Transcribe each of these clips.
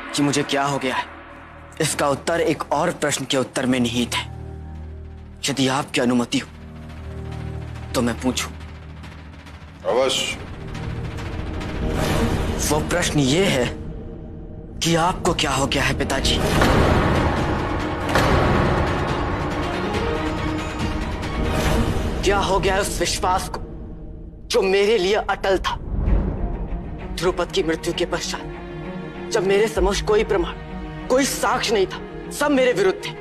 कि मुझे क्या हो गया है, इसका उत्तर एक और प्रश्न के उत्तर में निहित है। यदि आपकी अनुमति हो तो मैं पूछूं? अवश्य। वो प्रश्न ये है कि आपको क्या हो गया है पिताजी? क्या हो गया है उस विश्वास को जो मेरे लिए अटल था? ध्रुपद की मृत्यु के पश्चात जब मेरे समक्ष कोई प्रमाण, कोई साक्ष्य नहीं था, सब मेरे विरुद्ध थे,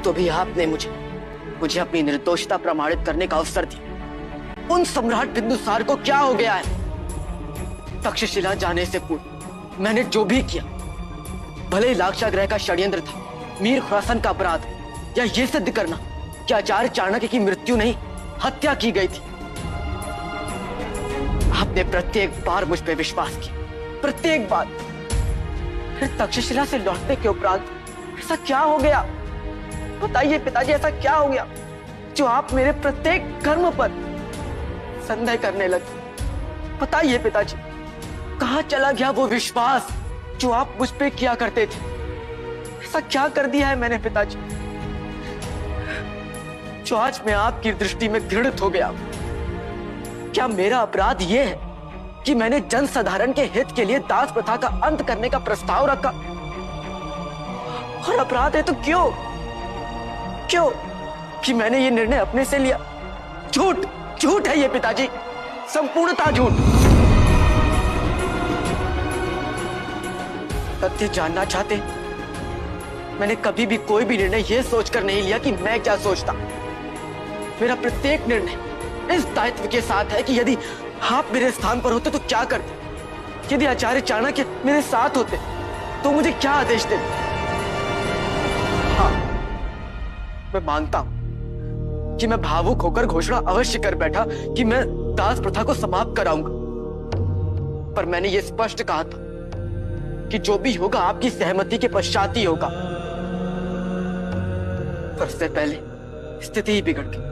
तो भी आपने मुझे अपनी निर्दोषता प्रमाणित करने का अवसर दिया। उन सम्राट बिंदुसार को क्या हो गया है? तक्षशिला जाने से पूर्व मैंने जो भी किया, भले ही लाक्षागृह का षड्यंत्र था, मीर खुरासान का अपराध, या यह सिद्ध करना कि आचार्य चाणक्य की मृत्यु नहीं, हत्या की गई थी, आपने प्रत्येक बार मुझ पर विश्वास किया, प्रत्येक बार। फिर तक्षशिला से लौटने के उपरांत ऐसा क्या हो गया? बताइए पिताजी, ऐसा क्या हो गया जो आप मेरे प्रत्येक कर्म पर संदेह करने लगे? बताइए पिताजी, कहां चला गया वो विश्वास जो आप मुझ पे किया करते थे? ऐसा क्या कर दिया है मैंने पिताजी जो आज मैं आपकी दृष्टि में घृणित हो गया? क्या मेरा अपराध यह है कि मैंने जनसाधारण के हित के लिए दास प्रथा का अंत करने का प्रस्ताव रखा? और अपराध है तो क्यों कि मैंने ये निर्णय अपने से लिया? झूठ है ये पिताजी, संपूर्णतः झूठ। तथ्य जानना चाहते? मैंने कभी भी कोई भी निर्णय यह सोचकर नहीं लिया कि मैं क्या सोचता। मेरा प्रत्येक निर्णय इस दायित्व के साथ है कि यदि आप मेरे स्थान पर होते तो क्या करते? यदि आचार्य चाणक्य मेरे साथ होते तो मुझे क्या आदेश देते? हाँ, मैं मानता हूं कि मैं भावुक होकर घोषणा अवश्य कर बैठा कि मैं दास प्रथा को समाप्त कराऊंगा, पर मैंने यह स्पष्ट कहा था कि जो भी होगा आपकी सहमति के पश्चात ही होगा। पर इससे पहले स्थिति ही बिगड़ गई।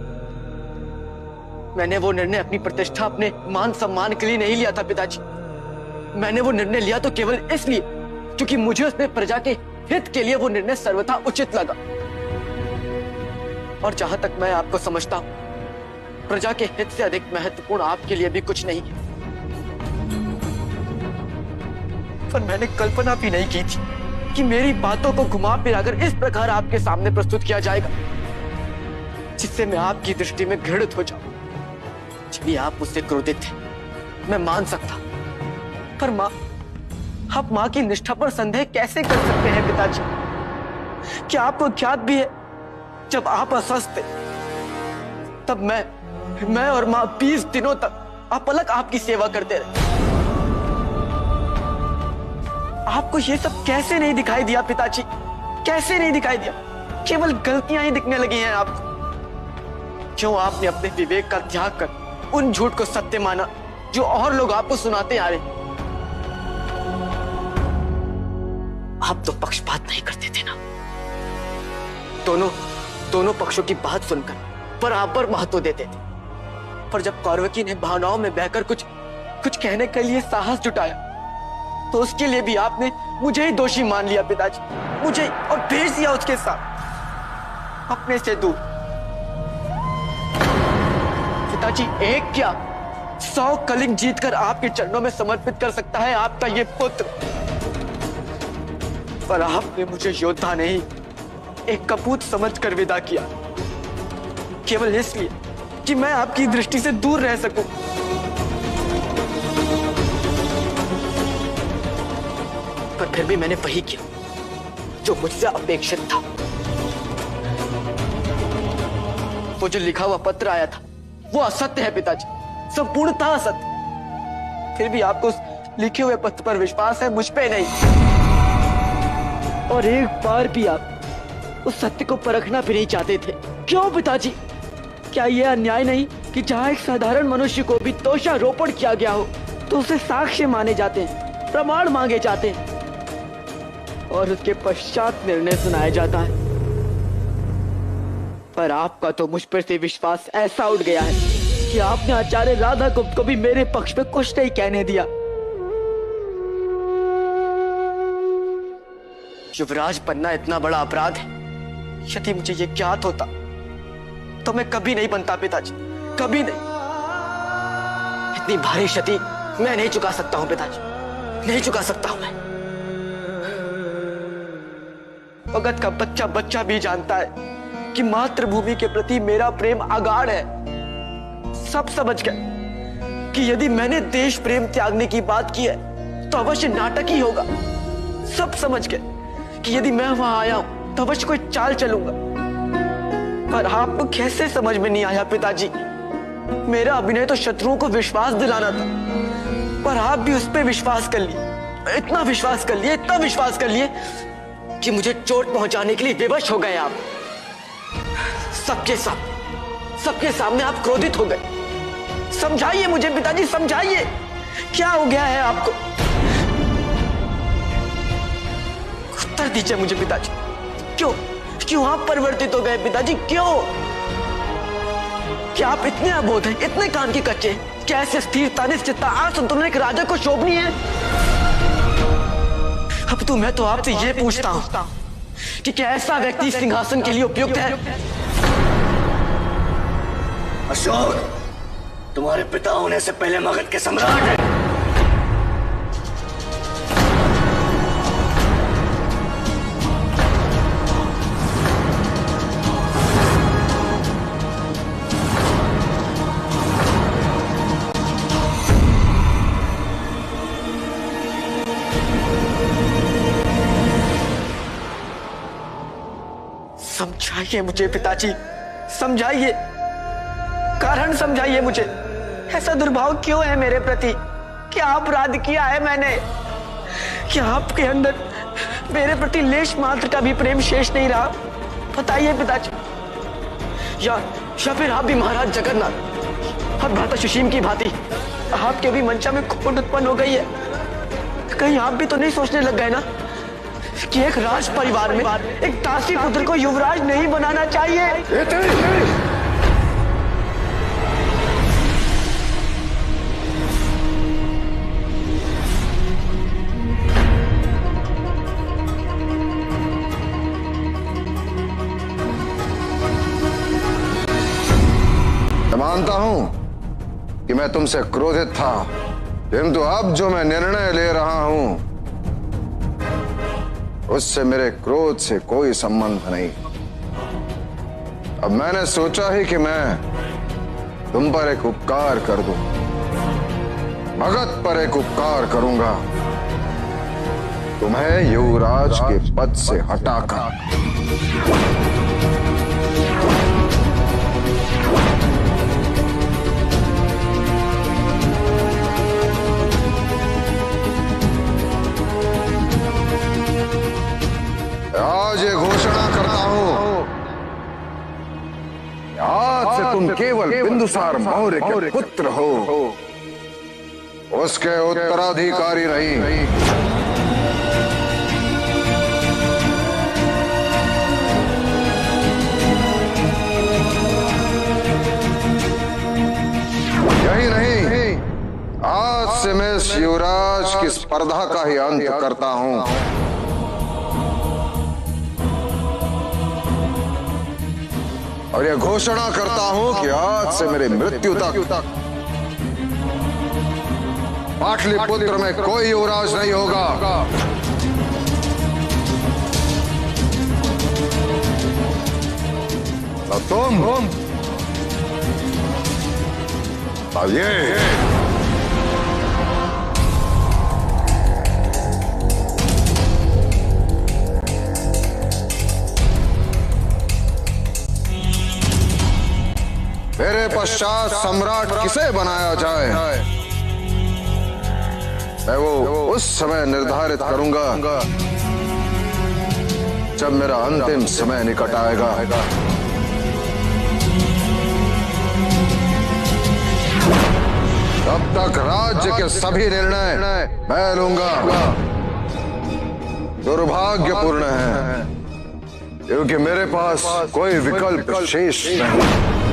मैंने वो निर्णय अपनी प्रतिष्ठा, अपने मान सम्मान के लिए नहीं लिया था पिताजी। मैंने वो निर्णय लिया तो केवल इसलिए क्योंकि मुझे उसमें प्रजा के हित के लिए वो निर्णय सर्वथा उचित लगा। और जहां तक मैं आपको समझता हूं, प्रजा के हित से अधिक महत्वपूर्ण आपके लिए भी कुछ नहीं है। पर मैंने कल्पना भी नहीं की थी कि मेरी बातों को घुमा फिराकर इस प्रकार आपके सामने प्रस्तुत किया जाएगा जिससे मैं आपकी दृष्टि में घृणित हो जाऊं। यदि आप मुझसे क्रोधित थे, मैं मान सकता, पर मां, आप मां की निष्ठा पर संदेह कैसे कर सकते हैं पिताजी? क्या आपको ज्ञात भी है, जब आप अस्वस्थ थे तब मैं और मां 20 दिनों तक अपलक आपकी सेवा करते रहे। आपको ये सब कैसे नहीं दिखाई दिया पिताजी? कैसे नहीं दिखाई दिया? केवल गलतियां ही दिखने लगी हैं आपको। क्यों आपने अपने विवेक का त्याग कर उन झूठ को सत्य माना जो और लोग आपको सुनाते आ रहे? आप तो पक्षपात नहीं करते थे ना। दोनों पक्षों की बात सुनकर बराबर महत्व देते थे। पर जब कौरवकी ने भावनाओं में बहकर कुछ कहने के लिए साहस जुटाया तो उसके लिए भी आपने मुझे ही दोषी मान लिया पिताजी, मुझे, और भेज दिया उसके साथ अपने से दूर। पिताजी, एक क्या 100 कलिंग जीतकर आपके चरणों में समर्पित कर सकता है आपका ये पुत्र, पर आपने मुझे योद्धा नहीं, एक कपूत समझकर विदा किया, केवल इसलिए कि मैं आपकी दृष्टि से दूर रह सकूं। पर फिर भी मैंने वही किया जो मुझसे अपेक्षित था। वो जो लिखा हुआ पत्र आया था वो असत्य है पिताजी, संपूर्णतः असत्य। फिर भी आपको उस लिखे हुए पत्र पर विश्वास है, मुझ पे नहीं। और एक बार भी आप उस सत्य को परखना भी नहीं चाहते थे। क्यों पिताजी? क्या यह अन्याय नहीं कि जहां एक साधारण मनुष्य को भी दोषारोपण किया गया हो तो उसे साक्ष्य माने जाते हैं, प्रमाण मांगे जाते हैं और उसके पश्चात निर्णय सुनाया जाता है? पर आपका तो मुझ पर से विश्वास ऐसा उठ गया है कि आपने आचार्य राधा गुप्त को भी मेरे पक्ष में कुछ नहीं कहने दिया। युवराज बनना इतना बड़ा अपराध है। यदि मुझे ये ज्ञात होता तो मैं कभी नहीं बनता पिताजी, कभी नहीं। इतनी भारी क्षति मैं नहीं चुका सकता हूं पिताजी, नहीं चुका सकता हूं मैं। भगत का बच्चा बच्चा भी जानता है कि मातृभूमि के प्रति मेरा प्रेम अगाढ़ है। सब समझ गए कि यदि मैंने देश प्रेम त्यागने की बात की है तो अवश्य नाटक ही होगा। सब समझ गए कि यदि मैं वहां आया हूं तो अवश्य कोई चाल चलूंगा। पर आपको कैसे समझ में नहीं आया पिताजी? मेरा अभिनय तो शत्रुओं को विश्वास दिलाना था, पर आप भी उस पर विश्वास कर लिए। इतना विश्वास कर लिए, इतना विश्वास कर लिए कि मुझे चोट पहुंचाने के लिए विवश हो गए आप। सबके सामने आप क्रोधित हो गए। समझाइए मुझे पिताजी, समझाइए क्या हो गया है आपको? उत्तर दीजिए मुझे पिताजी। क्यों आप परिवर्तित हो गए पिताजी? क्यों? क्या आप इतने अबोध हैं, इतने कान के कच्चे? क्या ऐसे स्थिरता, निश्चितता, असंतुलन एक राजा को शोभनीय है? अब तो मैं तो आपसे ये पूछता हूं कि क्या ऐसा व्यक्ति सिंहासन के लिए उपयुक्त है? अशोक, तुम्हारे पिता होने से पहले मगध के सम्राट हैं। समझाइए मुझे पिताजी, समझाइए, कारण समझाइए मुझे। ऐसा दुर्भाव क्यों है मेरे प्रति? क्या अपराध किया है मैंने? क्या आपके अंदर मेरे प्रति लेश मात्र का भी प्रेम शेष नहीं रहा? बताइए पिताजी। या फिर आप भी महाराज जगन्नाथ और भ्राता सुशीम की भांति आपके भी मंशा में खोट उत्पन्न हो गई है? कहीं आप भी तो नहीं सोचने लग गए ना कि एक राज परिवार में एक दासी पुत्र को युवराज नहीं बनाना चाहिए? मैं मानता हूं कि मैं तुमसे क्रोधित था, किंतु अब जो मैं निर्णय ले रहा हूं उससे मेरे क्रोध से कोई संबंध नहीं। अब मैंने सोचा ही कि मैं तुम पर एक उपकार कर दूं, भगत पर एक उपकार करूंगा, तुम्हें युवराज के पद से हटाकर। आज ये घोषणा करता हूं, आज से तुम केवल बिंदुसार मौर्य के पुत्र हो, उसके उत्तराधिकारी नहीं। यही नहीं, आज से मैं इस युवराज की स्पर्धा का ही अंत करता हूं। और यह घोषणा करता हूं कि आज से मेरे मृत्यु तक पाटलिपुत्र में कोई युवराज नहीं होगा। और तुम अब ये मेरे पश्चात सम्राट किसे बनाया जाए, मैं वो उस समय निर्धारित करूंगा जब मेरा अंतिम समय निकट आएगा। तब तक राज्य के सभी निर्णय मैं लूंगा। दुर्भाग्यपूर्ण है क्योंकि मेरे पास कोई विकल्प शेष नहीं।